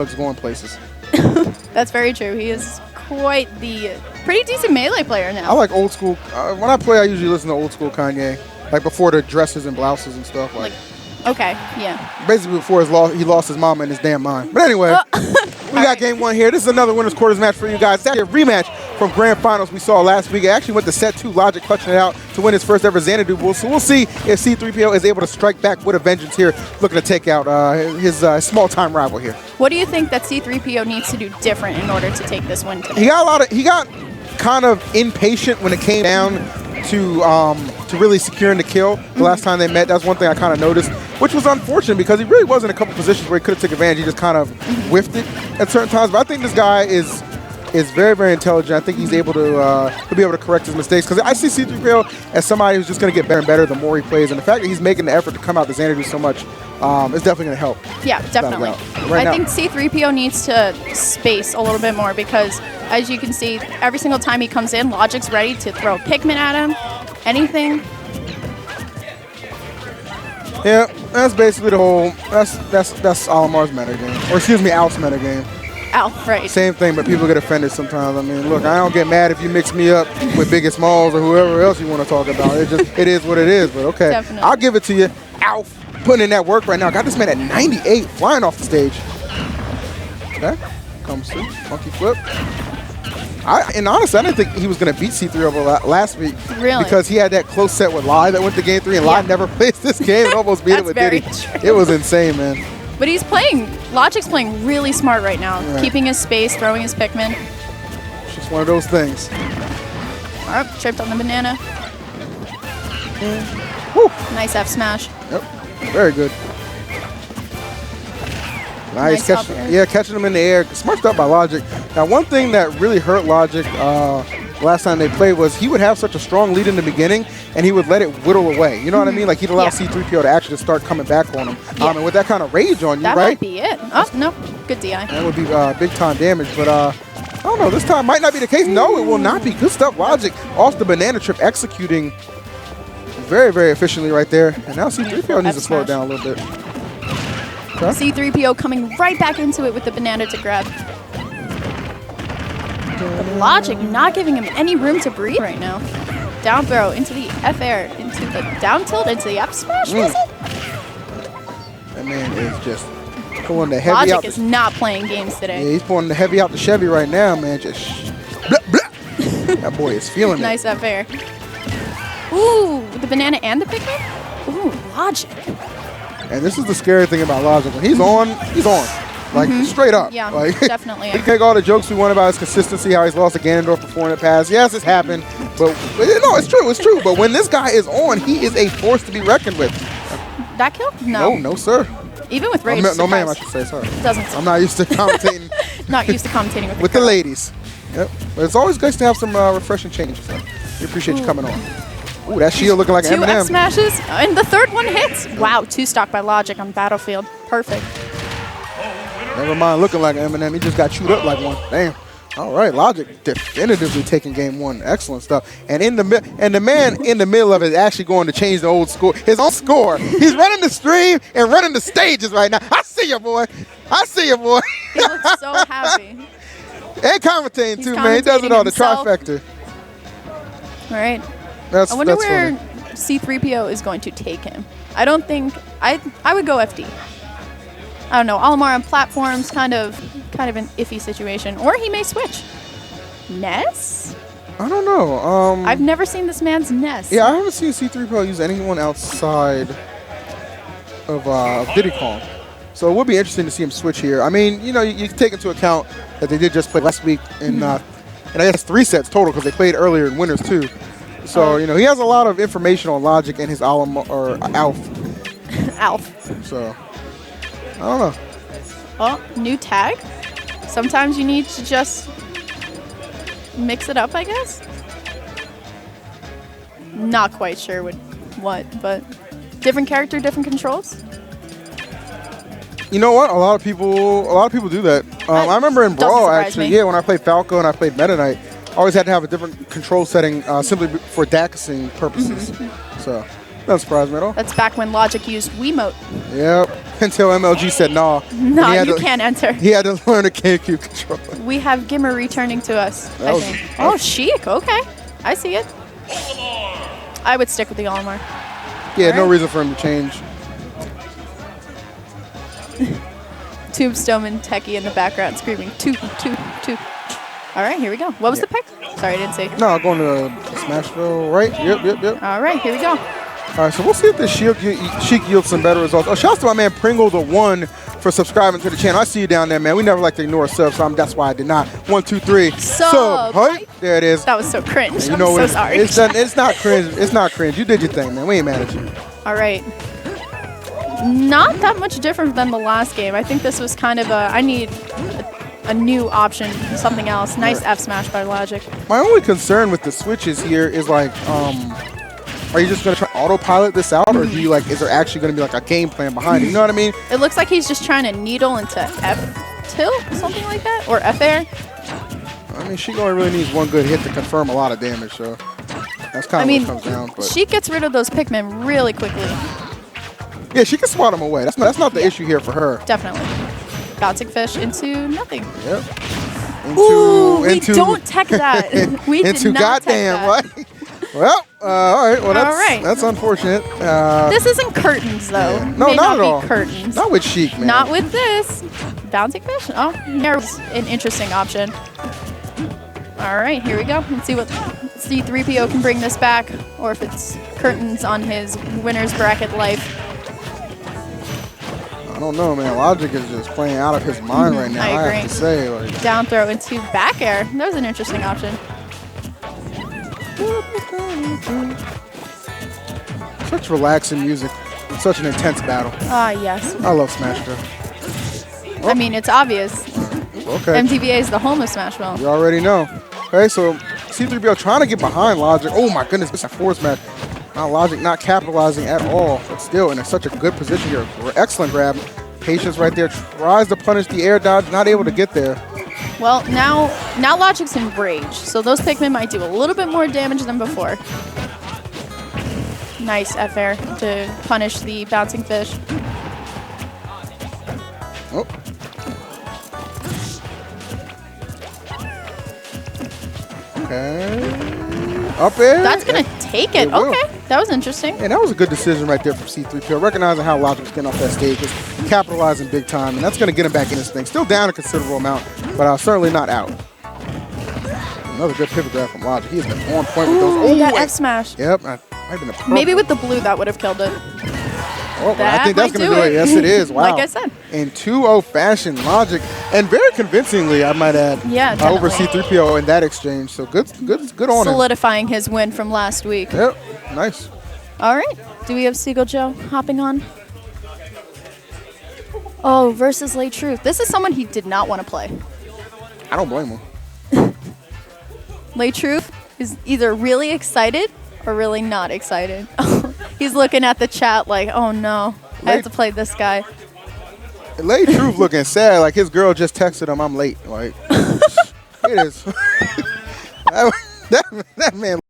It's going places. That's very true. He is quite the pretty decent melee player now. I like old school. When I play, I usually listen to old school Kanye, like before the dresses and blouses and stuff. Like okay, yeah. Basically before he lost his mama in his damn mind. But anyway, we got game one here. This is another winners quarters match for you guys. It's actually a rematch from grand finals we saw last week. It actually went to set 2, Logic clutching it out to win his first ever Xanadu Bowl. So we'll see if C3PO is able to strike back with a vengeance here, looking to take out his small-time rival here. What do you think that C3PO needs to do different in order to take this win today? He got kind of impatient when it came down to really securing the kill the last time they met. That's one thing I kind of noticed, which was unfortunate because he really was in a couple positions where he could have taken advantage. He just kind of whiffed it at certain times. But I think this guy is very, very intelligent. I think he's able to be able to correct his mistakes because I see C3PO as somebody who's just going to get better and better the more he plays. And the fact that he's making the effort to come out to Xanadu so much is definitely going to help. Yeah, definitely. I think C3PO needs to space a little bit more because, as you can see, every single time he comes in, Logic's ready to throw Pikmin at him, anything. Yeah, that's basically the whole. That's Olimar's metagame, or excuse me, Alf's metagame. Alf, right? Same thing, but people get offended sometimes. I mean, look, I don't get mad if you mix me up with Biggest Smalls or whoever else you want to talk about. It is what it is. But okay, definitely. I'll give it to you, Alf. Putting in that work right now. Got this man at 98, flying off the stage. Okay, comes through, monkey flip. And honestly, I didn't think he was going to beat C3 over last week. Really? Because he had that close set with Lai that went to game 3, and Lai never plays this game and almost beat it with Diddy. True. It was insane, man. But Logic's playing really smart right now, keeping his space, throwing his Pikmin. It's just one of those things. All right, tripped on the banana. Woo. Nice F smash. Yep, very good. Nice catching him in the air. Smart stuff by Logic. Now, one thing that really hurt Logic last time they played was he would have such a strong lead in the beginning, and he would let it whittle away. You know what I mean? Like, he'd allow C3PO to actually start coming back on him. And with that kind of rage on you, that right? That might be it. Oh, no. Good DI. That would be big-time damage. But, I don't know. This time might not be the case. No, it will not be. Good stuff, Logic. Off the banana trip, executing very, very efficiently right there. And now C3PO needs to slow it down a little bit. Okay. C3PO coming right back into it with the banana to grab. But Logic not giving him any room to breathe right now. Down throw into the F air, into the down tilt, into the F smash, was it? That man is just pulling the heavy out. Logic is not playing games today. Yeah, he's pulling the heavy out the Chevy right now, man. Just blah, blah. That boy is feeling nice F air. Ooh, the banana and the Pikmin? Ooh, Logic. And this is the scary thing about Logic. When he's on, he's on. Like, straight up. Yeah, like, definitely. We can take all the jokes we want about his consistency, how he's lost to Ganondorf before in the past. Yes, it's happened. But, no, it's true. But when this guy is on, he is a force to be reckoned with. That kill? No. No, sir. Even with rage. No, ma'am, I should say, sorry. Doesn't. I'm not used to commentating. Not used to commentating with the ladies. Yep. But it's always good to have some refreshing changes. So we appreciate you coming on. Ooh, that shield looking like an M&M. 2 F smashes, and the third one hits. Wow, 2 stock by Logic on Battlefield. Perfect. Never mind looking like an M&M. He just got chewed up like one. Damn. All right, Logic definitively taking game 1. Excellent stuff. And the man in the middle of it is actually going to change the old score, his own score. He's running the stream and running the stages right now. I see you, boy. I see you, boy. He looks so happy. And commentating too, man. He does it all. The trifecta. All right. I wonder where C3PO is going to take him. I don't think I would go FD. I don't know. Olimar on platforms, kind of an iffy situation, or he may switch. Ness? I don't know. I've never seen this man's Ness. Yeah, I haven't seen C3PO use anyone outside of Diddy Kong. So it would be interesting to see him switch here. I mean, you know, you take into account that they did just play last week, and I guess 3 sets total because they played earlier in winners too. So, you know, he has a lot of information on Logic and his Olimar, or Alf. Alf. So, I don't know. Well, new tag. Sometimes you need to just mix it up, I guess. Not quite sure what, but different character, different controls. You know what? A lot of people do that. I remember in Brawl, actually, when I played Falco and I played Meta Knight, I always had to have a different control setting simply for DAXing purposes. So Doesn't surprise me at all. That's back when Logic used Wiimote. Yep. Until MLG said, nah. No, you can't enter. He had to learn a GameCube controller. We have GimR returning to us, I think. Oh, Sheik. Okay. I see it. I would stick with the Olimar. Yeah, no reason for him to change. Tombstone and Techie in the background screaming, two. All right, here we go. What was the pick? Sorry, I didn't see. No, going to Smashville, right? Yep. All right, here we go. All right, so we'll see if this Sheik yields some better results. Oh, shout out to my man Pringle the One for subscribing to the channel. I see you down there, man. We never like to ignore subs, so that's why I did not. 1, 2, 3. Sub. Hype. There it is. That was so cringe. You know I'm so sorry. It's not cringe. It's not cringe. You did your thing, man. We ain't mad at you. All right. Not that much different than the last game. I think this was kind of I need a new option, something else. Nice F smash by Logic. My only concern with the switches here is like, are you just gonna try to autopilot this out, or do you like? Is there actually gonna be like a game plan behind it? You know what I mean? It looks like he's just trying to needle into F tilt, something like that, or F air. I mean, Sheik only really needs one good hit to confirm a lot of damage, so that's kind of what it comes down. But Sheik gets rid of those Pikmin really quickly. Yeah, she can swat them away. That's not the issue here for her. Definitely. Bouncing fish into nothing. Yep. We don't tech that. We did not tech that. Right? Well, all right. Well, that's unfortunate. This isn't curtains, though. Yeah. No, not at all. Curtains. Not with Sheik, man. Not with this. Bouncing fish? Oh, there's an interesting option. All right, here we go. Let's see what C3PO can bring this back, or if it's curtains on his winner's bracket life. I don't know, man. Logic is just playing out of his mind right now. I agree. Have to say, like, down throw into back air. That was an interesting option. Such relaxing music. It's such an intense battle. Ah, yes. I love Smashville. Oh. I mean, it's obvious. Okay. MTVA is the home of Smashville. You already know. Okay, so C3PO trying to get behind Logic. Oh my goodness, it's a forward smash. Now Logic not capitalizing at all, but still in such a good position here. Excellent grab. Patience right there. Tries to punish the air dodge, not able to get there. Well, now Logic's in rage, so those Pikmin might do a little bit more damage than before. Nice F air to punish the bouncing fish. Oh. Okay. Up air. That's going to take it. Okay. That was interesting. And that was a good decision right there from C3PO, recognizing how Logic was getting off that stage, was capitalizing big time, and that's going to get him back in this thing. Still down a considerable amount, but certainly not out. Another good pivot grab from Logic. He has been on point with those. That F smash. Yep. Maybe with the blue that would have killed it. Oh, I think that's going to do it. Yes, it is. Wow. Like I said. In 2-0 fashion, Logic, and very convincingly, I might add, over C3PO in that exchange. So good on him. Solidifying his win from last week. Yep, nice. All right. Do we have Seagull Joe hopping on? Oh, versus Late Truth. This is someone he did not want to play. I don't blame him. Late Truth is either really excited or really not excited. He's looking at the chat like, oh no, I have to play this guy. Late Truth looking sad, like his girl just texted him, I'm late. Like, it is. that man